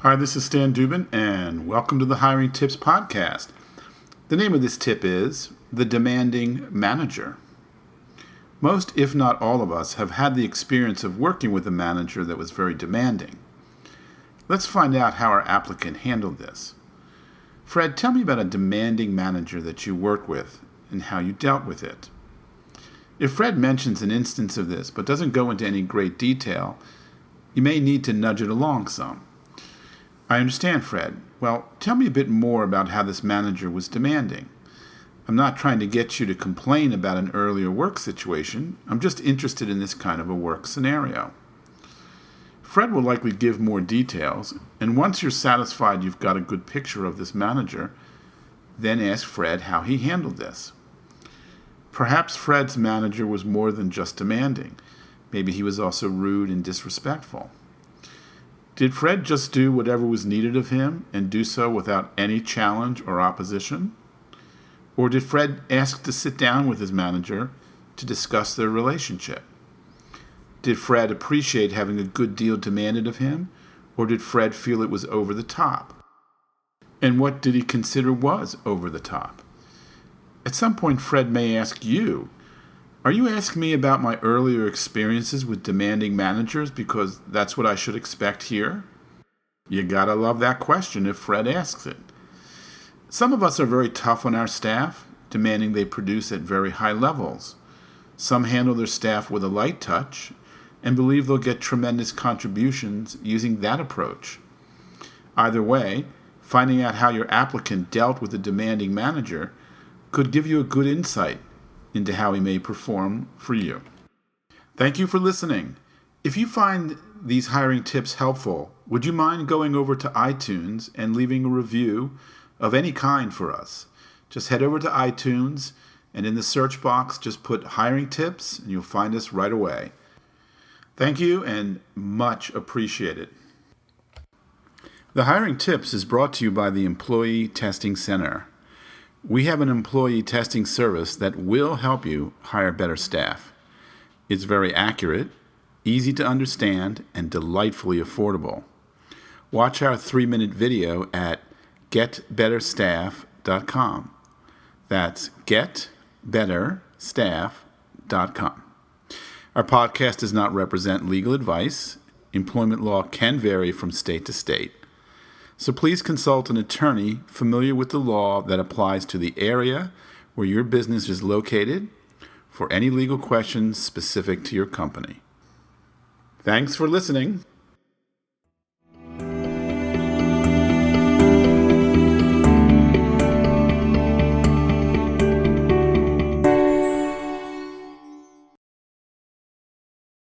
Hi, this is Stan Dubin, and welcome to the Hiring Tips Podcast. The name of this tip is The Demanding Manager. Most, if not all of us, have had the experience of working with a manager that was very demanding. Let's find out how our applicant handled this. Fred, tell me about a demanding manager that you worked with and how you dealt with it. If Fred mentions an instance of this but doesn't go into any great detail, you may need to nudge it along some. I understand, Fred. Well, tell me a bit more about how this manager was demanding. I'm not trying to get you to complain about an earlier work situation. I'm just interested in this kind of a work scenario. Fred will likely give more details, and once you're satisfied you've got a good picture of this manager, then ask Fred how he handled this. Perhaps Fred's manager was more than just demanding. Maybe he was also rude and disrespectful. Did Fred just do whatever was needed of him and do so without any challenge or opposition? Or did Fred ask to sit down with his manager to discuss their relationship? Did Fred appreciate having a good deal demanded of him, or did Fred feel it was over the top? And what did he consider was over the top? At some point, Fred may ask you, are you asking me about my earlier experiences with demanding managers because that's what I should expect here? You gotta love that question if Fred asks it. Some of us are very tough on our staff, demanding they produce at very high levels. Some handle their staff with a light touch and believe they'll get tremendous contributions using that approach. Either way, finding out how your applicant dealt with a demanding manager could give you a good insight into how he may perform for you. Thank you for listening. If you find these hiring tips helpful, would you mind going over to iTunes and leaving a review of any kind for us? Just head over to iTunes and in the search box just put hiring tips and you'll find us right away. Thank you and much appreciated. The Hiring Tips is brought to you by the Employee Testing Center. We have an employee testing service that will help you hire better staff. It's very accurate, easy to understand, and delightfully affordable. Watch our 3-minute video at getbetterstaff.com. That's getbetterstaff.com. Our podcast does not represent legal advice. Employment law can vary from state to state. So please consult an attorney familiar with the law that applies to the area where your business is located for any legal questions specific to your company. Thanks for listening.